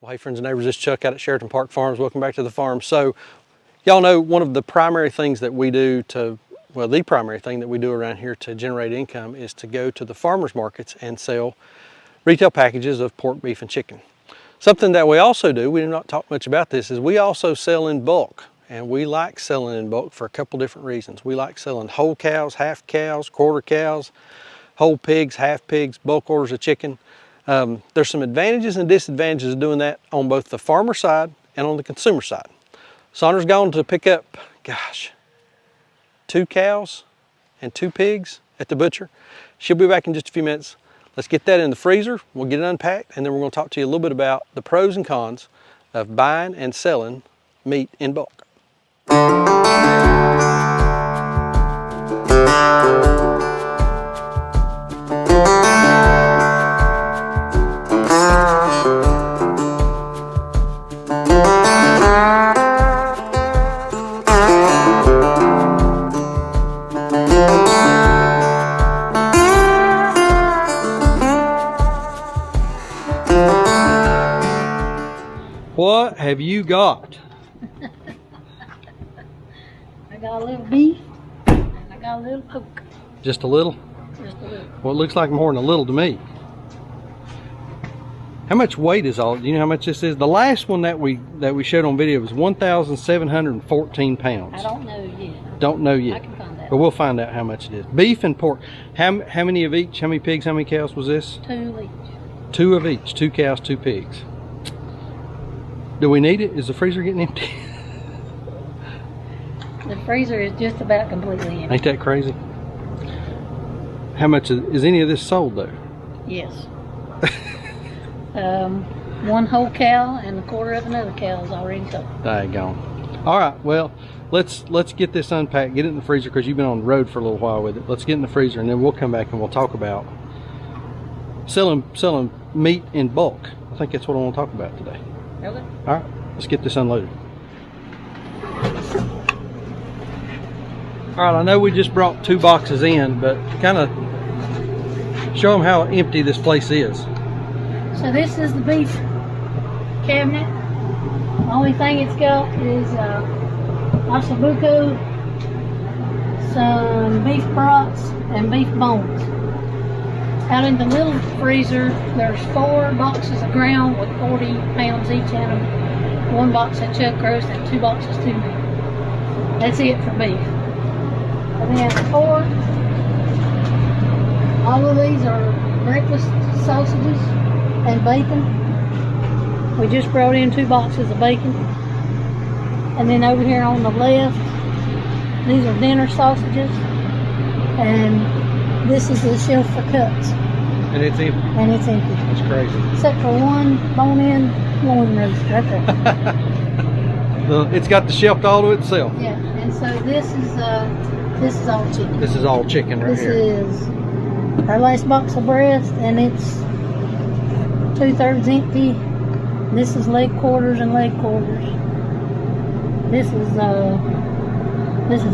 Well, hey friends and neighbors, this is Chuck out at Sheraton Park Farms. Welcome back to the farm. So y'all know one of the primary things that we do the primary thing that we do around here to generate income is to go to the farmers markets and sell retail packages of pork, beef, and chicken. Something that we also do, we do not talk much about this, is we also sell in bulk. And we like selling in bulk for a couple different reasons. We like selling whole cows, half cows, quarter cows, whole pigs, half pigs, bulk orders of chicken. There's some advantages and disadvantages of doing that on both the farmer side and on the consumer side. Sondra's gone to pick up, 2 cows and 2 pigs at the butcher. She'll be back in just a few minutes. Let's get that in the freezer, we'll get it unpacked, and then we're going to talk to you a little bit about the pros and cons of buying and selling meat in bulk. What have you got? I got a little beef and I got a little pork. Just a little? Just a little. Well, it looks like more than a little to me. How much weight is all? Do you know how much this is? The last one that we showed on video was 1,714 pounds. I don't know yet. Don't know yet. I can find out. But we'll find out how much it is. Beef and pork. How many of each? How many pigs? How many cows was this? 2 each. 2 of each. 2 cows, 2 pigs. Do we need it? Is the freezer getting empty? The freezer is just about completely empty. Ain't that crazy? How much is any of this sold though? Yes. 1 whole cow and a quarter of another cow is already sold. Daggone. All right, well, let's get this unpacked, get it in the freezer, because you've been on the road for a little while with it. Let's get in the freezer and then we'll come back and we'll talk about selling meat in bulk. I think that's what I want to talk about today. Okay. All right, let's get this unloaded. All right, I know we just brought 2 boxes in, but kind of show them how empty this place is. So this is the beef cabinet. The only thing it's got is ossobuco, some beef brats, and beef bones. Out in the little freezer, there's 4 boxes of ground with 40 pounds each in them. 1 box of chuck roast and 2 boxes of meat. That's it for beef. And then pork, all of these are breakfast sausages and bacon. We just brought in 2 boxes of bacon. And then over here on the left, these are dinner sausages. And this is the shelf for cuts. And it's empty. And it's empty. That's crazy. Except for 1 bone-in loin roast right there. It's got the shelf all to itself. Yeah, and so this is all chicken. This is all chicken right here. This is our last box of breast, and it's 2/3 empty. This is leg quarters and leg quarters. This is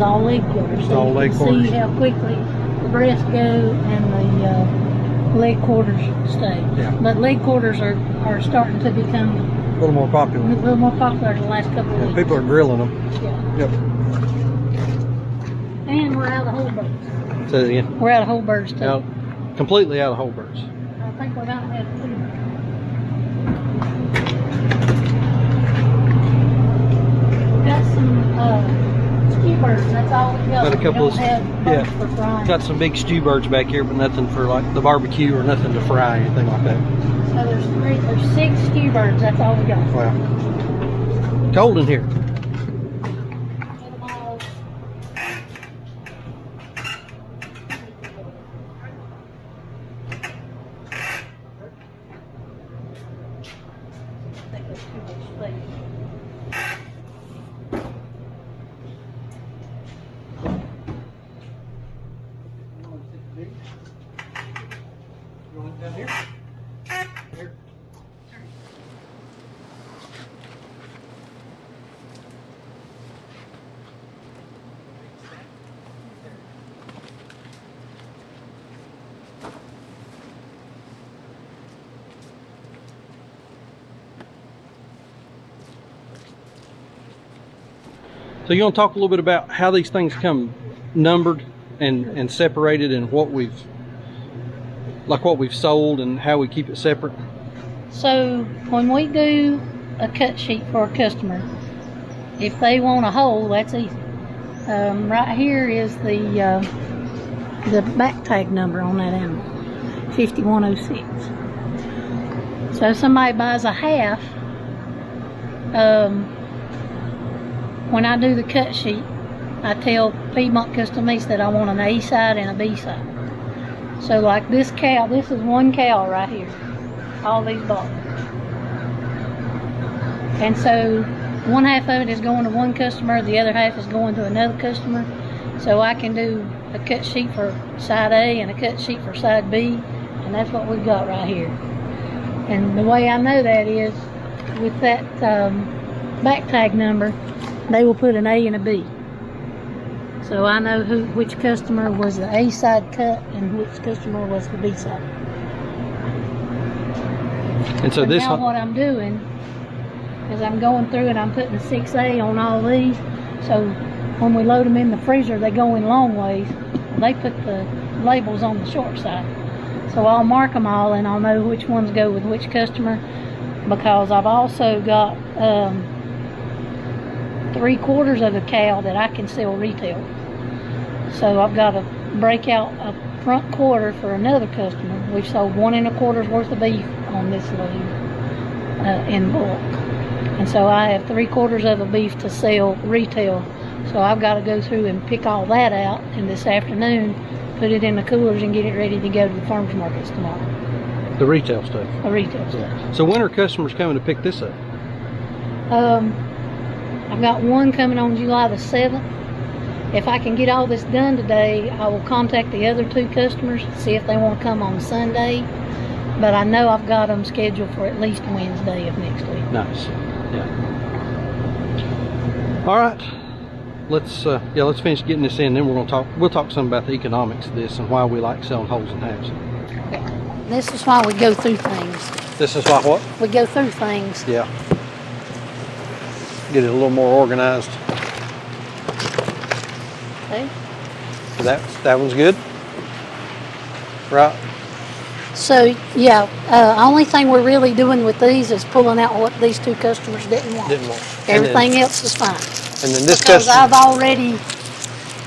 all leg quarters. So all leg quarters. See how quickly the breasts go and the leg quarters stay. Yeah. But leg quarters are starting to become A little more popular. a little more popular in the last couple of Yeah, weeks. people are grilling them. Yeah. Yep. And we're out of whole birds. Say it again. We're out of whole birds too. Out, completely out of whole birds. I think we're gonna have 2. Got some stew birds. That's all we got. Got a couple We don't have birds for frying. Got some big stew birds back here, but nothing for like the barbecue or nothing to fry, anything like that. So there's 6 stew birds. That's all we got. Wow. Cold in here. You want it down here? Here. So you want to talk a little bit about how these things come numbered and separated, and what we've sold and how we keep it separate? So when we do a cut sheet for a customer, if they want a whole, that's easy. Right here is the back tag number on that animal, 5106. So if somebody buys a half, when I do the cut sheet, I tell Piedmont Custom Meats that I want an A side and a B side. So like this cow, this is one cow right here, all these boxes. And so one half of it is going to one customer, the other half is going to another customer. So I can do a cut sheet for side A and a cut sheet for side B, and that's what we've got right here. And the way I know that is with that back tag number, they will put an A and a B. So I know which customer was the A side cut and which customer was the B side. And so this now what I'm doing is I'm going through and I'm putting a 6A on all these. So when we load them in the freezer, they go in long ways. They put the labels on the short side. So I'll mark them all and I'll know which ones go with which customer, because I've also got 3/4 of a cow that I can sell retail. So I've got to break out a front quarter for another customer. We've sold 1 1/4 worth of beef on this load in bulk. And so I have 3/4 of a beef to sell retail. So I've got to go through and pick all that out, and this afternoon put it in the coolers and get it ready to go to the farmers markets tomorrow. The retail stuff. The retail stuff. So when are customers coming to pick this up? I've got one coming on July the 7th. If I can get all this done today, I will contact the other 2 customers, see if they want to come on Sunday. But I know I've got them scheduled for at least Wednesday of next week. Nice. Yeah. All right. Let's finish getting this in. Then we'll talk some about the economics of this and why we like selling wholes and halves. Okay. This is why we go through things. This is why what? We go through things. Yeah. Get it a little more organized. Okay. That one's good. Right. So yeah, only thing we're really doing with these is pulling out what these 2 customers didn't want. Everything else is fine. And then this because customer. I've already.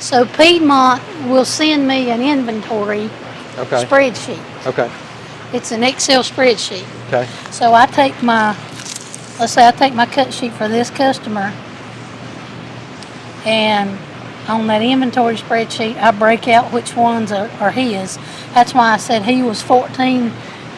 So Piedmont will send me an inventory spreadsheet. Okay. It's an Excel spreadsheet. Okay. So I take let's say I take my cut sheet for this customer, and on that inventory spreadsheet, I break out which ones are his. That's why I said he was 14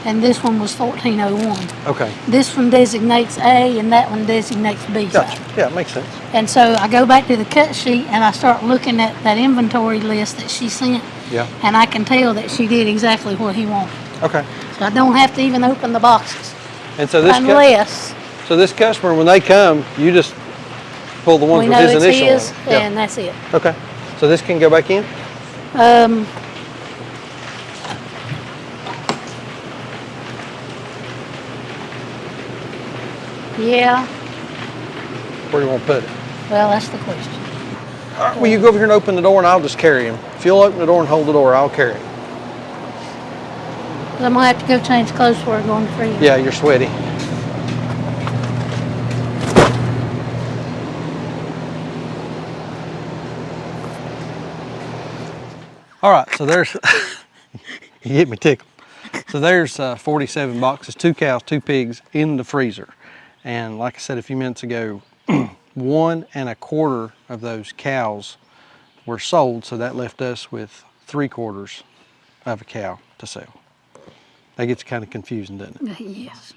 and this one was 1401. Okay. This one designates A and that one designates B side. Gotcha. Yeah, it makes sense. And so I go back to the cut sheet and I start looking at that inventory list that she sent. Yeah. And I can tell that she did exactly what he wanted. Okay. So I don't have to even open the boxes. And so this So this customer, when they come, you just pull the ones with his initial his, on it. and that's it. Okay. So this can go back in? Yeah. Where do you want to put it? Well, that's the question. All right, well, you go over here and open the door and I'll just carry him. If you'll open the door and hold the door, I'll carry him. I'm going to have to go change clothes before I go in the freezer. Yeah, you're sweaty. All right, so there's, you get me tickled. So there's 47 boxes, 2 cows, 2 pigs in the freezer. And like I said a few minutes ago, 1 1/4 of those cows were sold, so that left us with 3/4 of a cow to sell. That gets kind of confusing, doesn't it? Yes.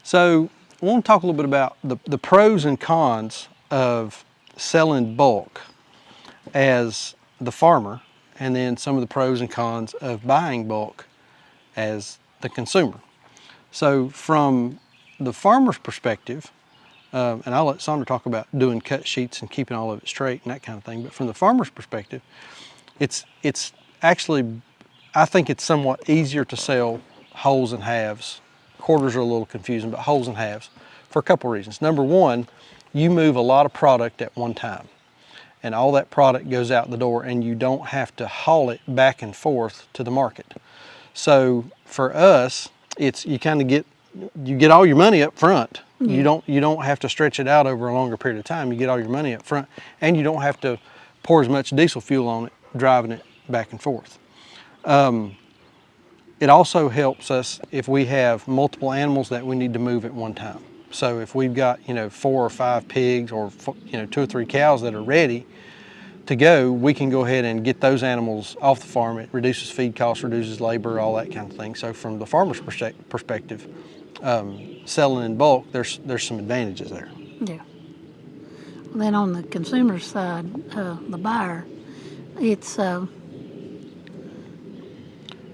So I want to talk a little bit about the pros and cons of selling bulk as the farmer, and then some of the pros and cons of buying bulk as the consumer. So from the farmer's perspective, and I'll let Sandra talk about doing cut sheets and keeping all of it straight and that kind of thing, but from the farmer's perspective, it's actually, I think it's somewhat easier to sell wholes and halves. Quarters are a little confusing, but wholes and halves for a couple reasons. Number one, you move a lot of product at one time. and all that product goes out the door, and you don't have to haul it back and forth to the market. So for us, it's you get all your money up front. Yeah. You don't have to stretch it out over a longer period of time. You get all your money up front, and you don't have to pour as much diesel fuel on it, driving it back and forth. It also helps us if we have multiple animals that we need to move at one time. So if we've got 4 or 5 pigs, or 2 or 3 cows that are ready to go, we can go ahead and get those animals off the farm. It reduces feed costs, reduces labor, all that kind of thing. So from the farmer's perspective, selling in bulk, there's some advantages there. Yeah. Then on the consumer side, the buyer, it's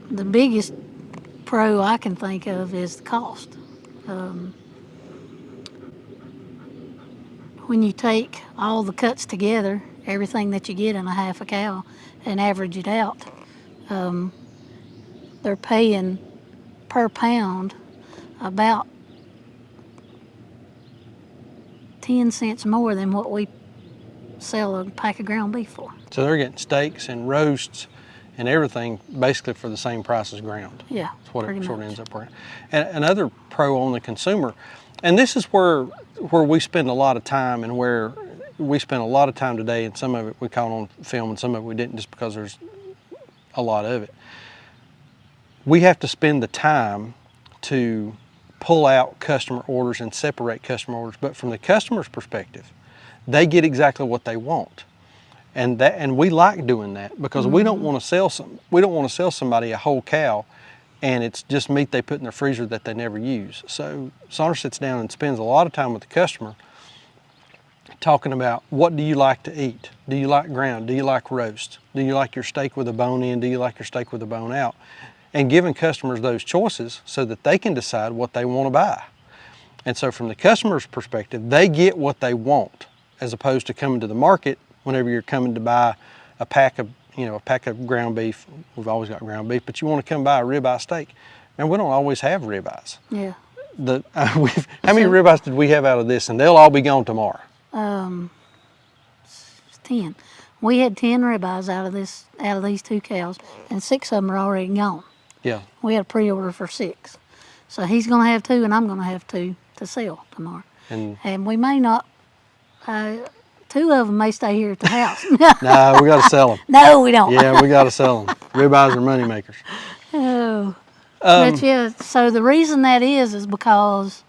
the biggest pro I can think of is the cost. When you take all the cuts together, everything that you get in a half a cow, and average it out, they're paying per pound about 10 cents more than what we sell a pack of ground beef for. So they're getting steaks and roasts and everything basically for the same price as ground. Yeah, That's what pretty it sort of much. ends up working. And another pro on the consumer, and this is where we spend a lot of time, and where we spend a lot of time today, and some of it we caught on film and some of it we didn't, just because there's a lot of it. We have to spend the time to pull out customer orders and separate customer orders, but from the customer's perspective, they get exactly what they want. And we like doing that, because we don't want to sell somebody a whole cow and it's just meat they put in their freezer that they never use. So Saunders sits down and spends a lot of time with the customer talking about, what do you like to eat? Do you like ground? Do you like roast? Do you like your steak with a bone in? Do you like your steak with a bone out? And giving customers those choices so that they can decide what they want to buy. And so from the customer's perspective, they get what they want, as opposed to coming to the market whenever you're coming to buy a pack of ground beef. We've always got ground beef, but you want to come buy a ribeye steak. And we don't always have ribeyes. Yeah. How many ribeyes did we have out of this? And they'll all be gone tomorrow. 10. We had 10 ribeyes out of these 2 cows, and 6 of them are already gone. Yeah. We had a pre-order for 6. So he's going to have 2, and I'm going to have 2 to sell tomorrow. And we may not, 2 of them may stay here at the house. No, we got to sell them. No, we don't. Yeah, we got to sell them. Ribeyes are money makers. Oh. But yeah, so the reason that is because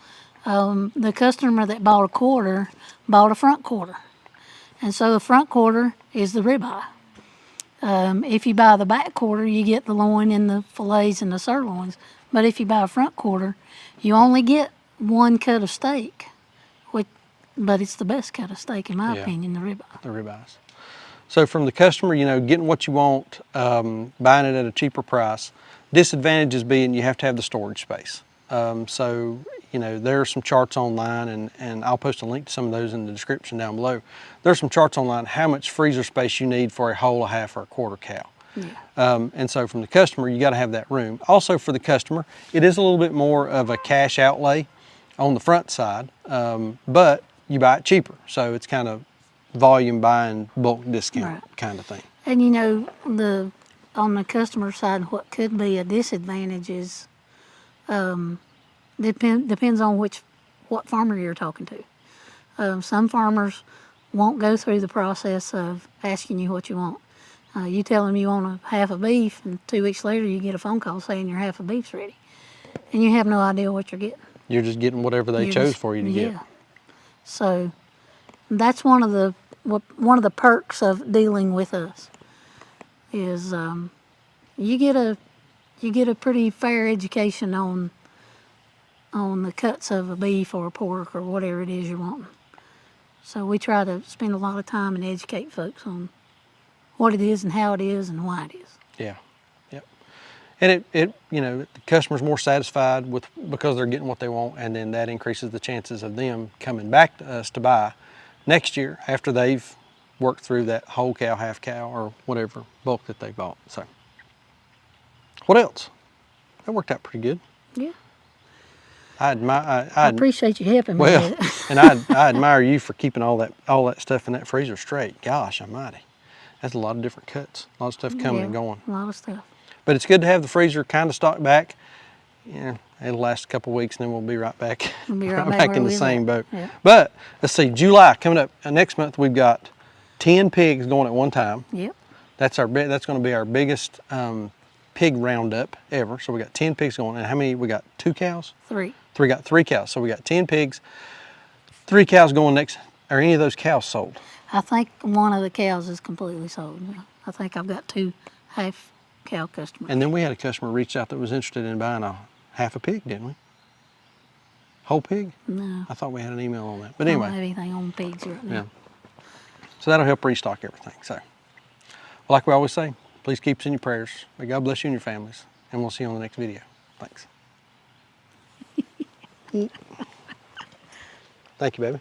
the customer that bought a quarter bought a front quarter. And so the front quarter is the ribeye. If you buy the back quarter, you get the loin and the fillets and the sirloins. But if you buy a front quarter, you only get 1 cut of steak. But it's the best cut of steak, in my opinion, the ribeye. The ribeyes. So from the customer, getting what you want, buying it at a cheaper price. Disadvantages being you have to have the storage space. So there are some charts online, and I'll post a link to some of those in the description down below. There's some charts online how much freezer space you need for a whole, a half, or a quarter cow. Yeah. And so from the customer, you got to have that room. Also for the customer, it is a little bit more of a cash outlay on the front side, but you buy it cheaper. So it's kind of volume buying, bulk discount kind of thing. And on the customer side, what could be a disadvantage is depends on what farmer you're talking to. Some farmers won't go through the process of asking you what you want. You tell them you want a half a beef, and 2 weeks later you get a phone call saying your half a beef's ready, and you have no idea what you're getting. You're just getting whatever they chose for you to get. So that's one of the perks of dealing with us is you get a pretty fair education on the cuts of a beef or a pork or whatever it is you're wanting. So we try to spend a lot of time and educate folks on what it is and how it is and why it is. Yeah, yep. And the customer's more satisfied because they're getting what they want, and then that increases the chances of them coming back to us to buy next year after they've worked through that whole cow, half cow, or whatever bulk that they bought. So, what else? That worked out pretty good. Yeah. I appreciate you helping me well, with it. and I admire you for keeping all that stuff in that freezer straight. Gosh almighty. That's a lot of different cuts, a lot of stuff coming and going. A lot of stuff. But it's good to have the freezer kind of stocked back. Yeah, it'll last a couple of weeks and then we'll be right back, We'll be right right back back where in we the was same at. boat. Yeah. But let's see, July coming up. Next month we've got 10 pigs going at one time. Yep. That's going to be our biggest pig roundup ever. So we got 10 pigs going. And how many? We got 2 cows? 3. Got 3 cows. So we got 10 pigs, 3 cows going next. Are any of those cows sold? I think one of the cows is completely sold. I think I've got 2 half cow customers. And then we had a customer reach out that was interested in buying a half a pig, didn't we? Whole pig? No. I thought we had an email on that. But I anyway. don't have anything on pigs right now. Yeah. So that'll help restock everything. So, like we always say, please keep us in your prayers. May God bless you and your families. And we'll see you on the next video. Thanks. Thank you, baby.